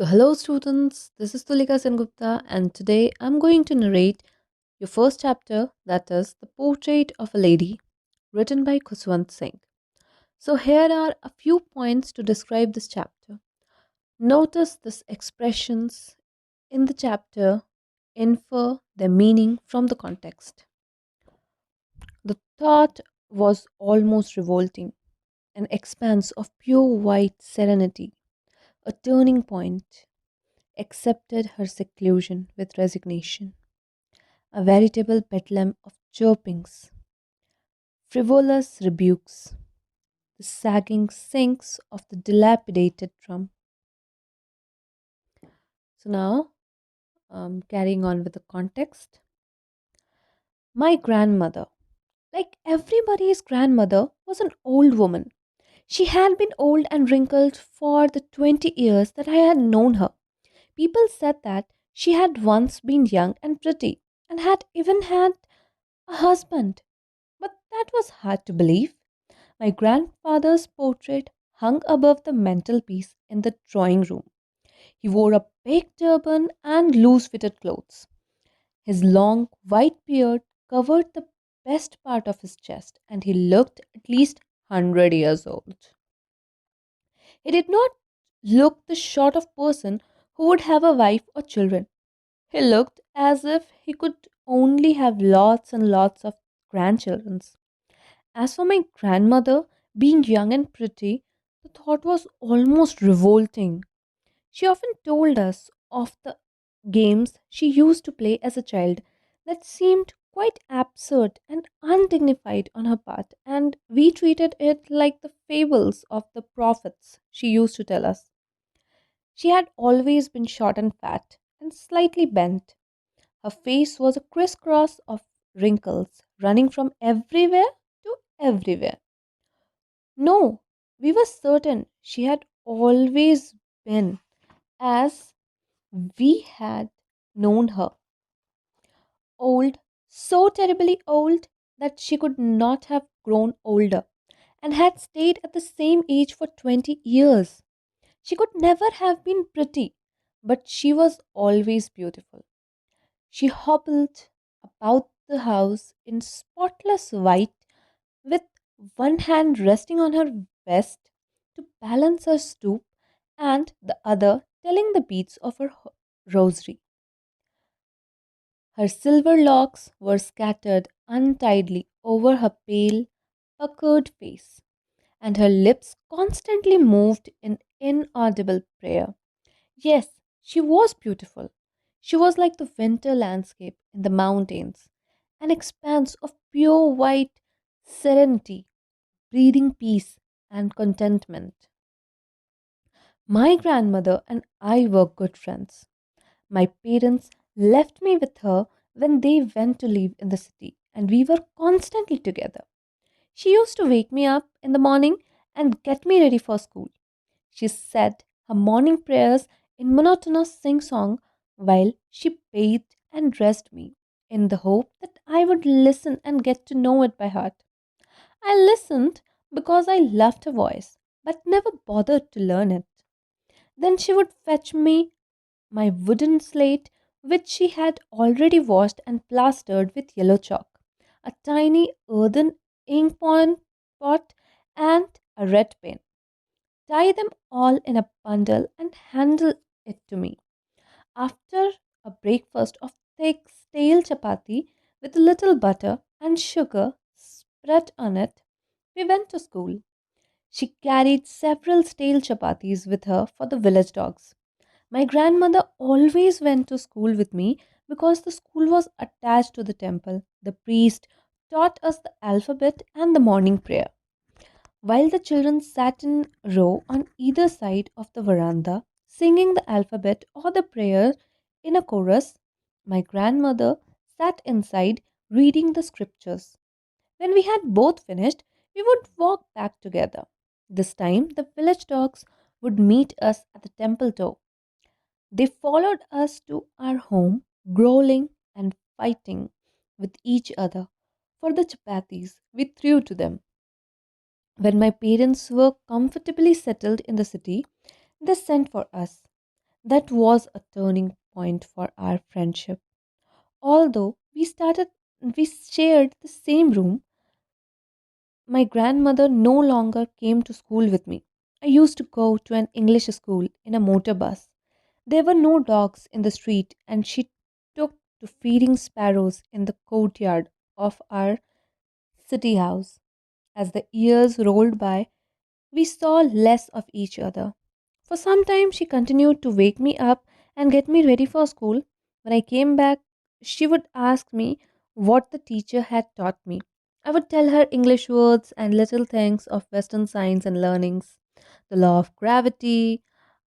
Hello students, this is Tulika Sengupta, and today I'm going to narrate your first chapter, that is The Portrait of a Lady, written by Khushwant Singh. Here are a few points to describe this chapter. Notice these expressions in the chapter, infer their meaning from the context. The thought was almost revolting, an expanse of pure white serenity, a turning point, accepted her seclusion with resignation, a veritable bedlam of chirpings, frivolous rebukes, the sagging sinks of the dilapidated drum. Now, carrying on with the context, my grandmother, like everybody's grandmother, was an old woman. She had been old and wrinkled for the 20 years that I had known her. People said that she had once been young and pretty and had even had a husband, but that was hard to believe. My grandfather's portrait hung above the mantelpiece in the drawing room. He wore a big turban and loose fitted clothes. His long white beard covered the best part of his chest, and he looked at least 100 years old. He did not look the sort of person who would have a wife or children. He looked as if he could only have lots and lots of grandchildren. As for my grandmother being young and pretty, the thought was almost revolting. She often told us of the games she used to play as a child that seemed quite absurd and undignified on her part, and we treated it like the fables of the prophets she used to tell us. She had always been short and fat and slightly bent. Her face was a crisscross of wrinkles running from everywhere to everywhere. No, we were certain she had always been, as we had known her, old, so terribly old that she could not have grown older, and had stayed at the same age for 20 years. She could never have been pretty, but she was always beautiful. She hobbled about the house in spotless white, with one hand resting on her vest to balance her stoop and the other telling the beads of her rosary. Her silver locks were scattered untidily over her pale, puckered face, and her lips constantly moved in inaudible prayer. Yes, she was beautiful. She was like the winter landscape in the mountains, an expanse of pure white serenity, breathing peace and contentment. My grandmother and I were good friends. My parents left me with her when they went to live in the city, and we were constantly together. She used to wake me up in the morning and get me ready for school. She said her morning prayers in monotonous sing song while she bathed and dressed me, in the hope that I would listen and get to know it by heart. I listened because I loved her voice, but never bothered to learn it. Then she would fetch me my wooden slate, which she had already washed and plastered with yellow chalk, a tiny earthen ink pot, and a red pen. Tie them all in a bundle and handle it to me. After a breakfast of thick stale chapati with a little butter and sugar spread on it, we went to school. She carried several stale chapatis with her for the village dogs. My grandmother always went to school with me because the school was attached to the temple. The priest taught us the alphabet and the morning prayer. While the children sat in a row on either side of the veranda, singing the alphabet or the prayer in a chorus, my grandmother sat inside reading the scriptures. When we had both finished, we would walk back together. This time, the village dogs would meet us at the temple door. They followed us to our home, growling and fighting with each other for the chapatis we threw to them. When my parents were comfortably settled in the city, they sent for us. That was a turning point for our friendship. Although we shared the same room, my grandmother no longer came to school with me. I used to go to an English school in a motor bus. There were no dogs in the street, and she took to feeding sparrows in the courtyard of our city house. As the years rolled by, we saw less of each other. For some time, she continued to wake me up and get me ready for school. When I came back, she would ask me what the teacher had taught me. I would tell her English words and little things of Western science and learnings, the law of gravity,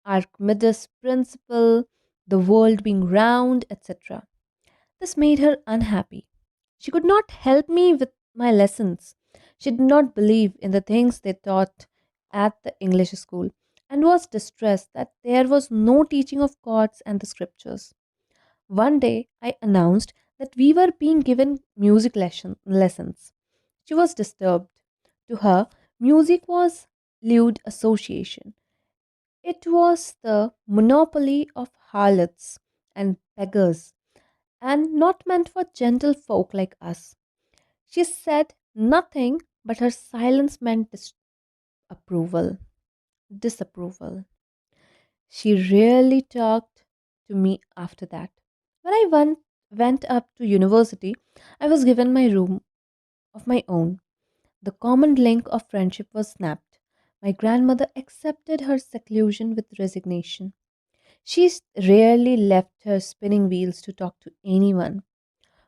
Archimedes' principle, the world being round, etc. This made her unhappy. She could not help me with my lessons. She did not believe in the things they taught at the English school and was distressed that there was no teaching of gods and the scriptures. One day I announced that we were being given lessons. She was disturbed. To her, music was lewd association. It was the monopoly of harlots and beggars, and not meant for gentle folk like us. She said nothing, but her silence meant disapproval. Disapproval. She rarely talked to me after that. When I went up to university, I was given my room of my own. The common link of friendship was snapped. My grandmother accepted her seclusion with resignation. Rarely left her spinning wheels to talk to anyone.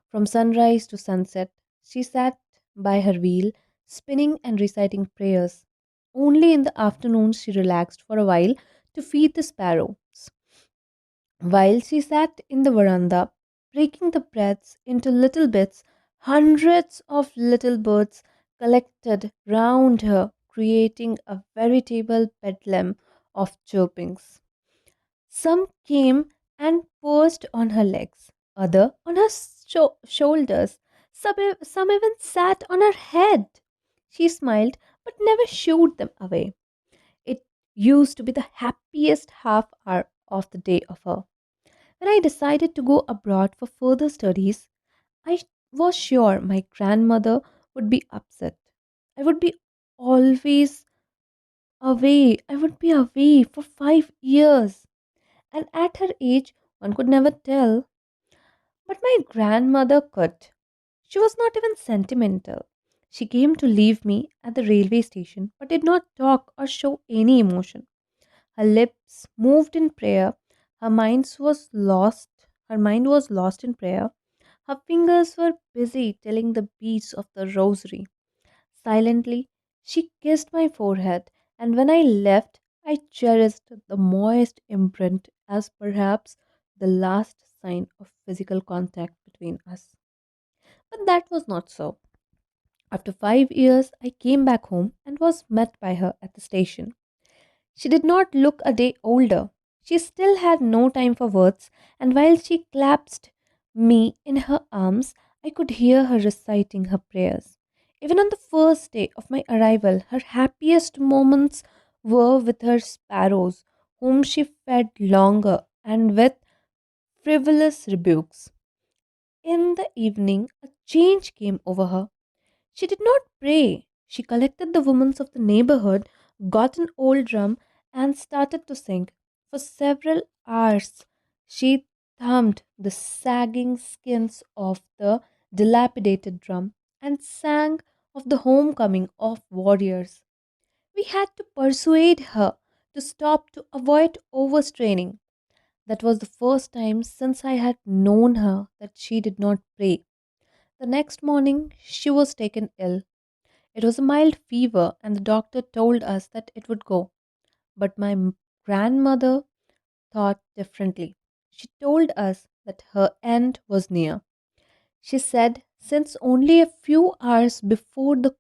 From sunrise to sunset, she sat by her wheel, spinning and reciting prayers. Only in the afternoons she relaxed for a while to feed the sparrows. While she sat in the veranda, breaking the breads into little bits, hundreds of little birds collected round her, creating a veritable bedlam of chirpings. Some came and perched on her legs, other on her shoulders. Some even sat on her head. She smiled but never shooed them away. It used to be the happiest half hour of the day of her. When I decided to go abroad for further studies, I was sure my grandmother would be upset. I would be always away. I would be away for 5 years. And at her age, one could never tell. But my grandmother could. She was not even sentimental. She came to leave me at the railway station but did not talk or show any emotion. Her lips moved in prayer. Her mind was lost in prayer. Her fingers were busy telling the beads of the rosary. Silently, she kissed my forehead, and when I left, I cherished the moist imprint as perhaps the last sign of physical contact between us. But that was not so. After 5 years, I came back home and was met by her at the station. She did not look a day older. She still had no time for words, and while she clasped me in her arms, I could hear her reciting her prayers. Even on the first day of my arrival, her happiest moments were with her sparrows, whom she fed longer and with frivolous rebukes. In the evening, a change came over her. She did not pray. She collected the women of the neighborhood, got an old drum, and started to sing. For several hours, she thumped the sagging skins of the dilapidated drum and sang of the homecoming of warriors. We had to persuade her to stop to avoid overstraining. That was the first time since I had known her that she did not pray. The next morning, she was taken ill. It was a mild fever, and the doctor told us that it would go. But my grandmother thought differently. She told us that her end was near. She said, since only a few hours before the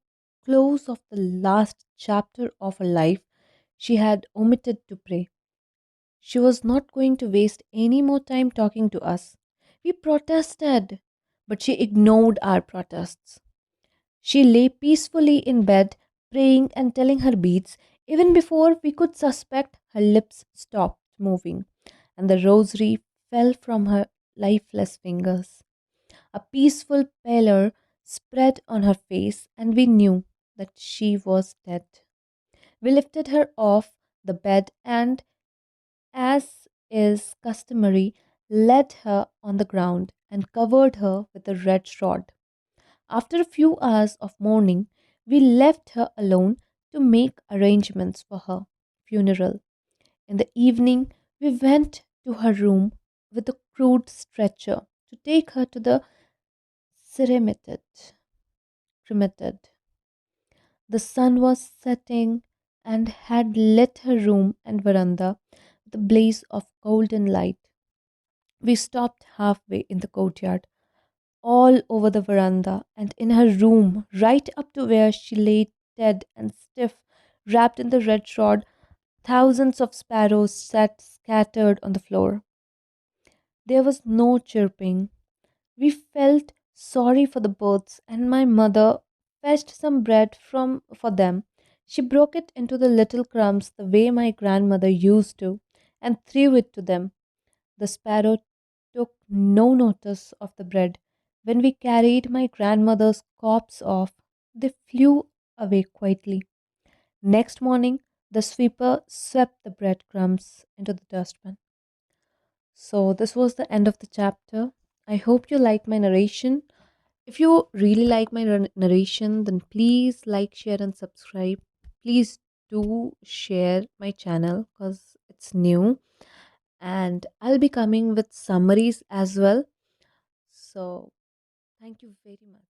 close of the last chapter of her life, she had omitted to pray. She was not going to waste any more time talking to us. We protested, but she ignored our protests. She lay peacefully in bed, praying and telling her beads. Even before we could suspect, her lips stopped moving, and the rosary fell from her lifeless fingers. A peaceful pallor spread on her face, and we knew that she was dead. We lifted her off the bed and, as is customary, laid her on the ground and covered her with a red shroud. After a few hours of mourning, we left her alone to make arrangements for her funeral. In the evening, we went to her room with a crude stretcher to take her to the cremated. cremated. The sun was setting and had lit her room and veranda with a blaze of golden light. We stopped halfway in the courtyard, all over the veranda, and in her room, right up to where she lay dead and stiff, wrapped in the red shroud. Thousands of sparrows sat scattered on the floor. There was no chirping. We felt sorry for the birds, and my mother fetched some bread from for them. She broke it into the little crumbs the way my grandmother used to, and threw it to them. The sparrow took no notice of the bread. When we carried my grandmother's corpse off, they flew away quietly. Next morning, the sweeper swept the breadcrumbs into the dustbin. So, this was the end of the chapter. I hope you like my narration. If you really like my narration, then please like, share, and subscribe. Please do share my channel because it's new, and I'll be coming with summaries as well. So, thank you very much.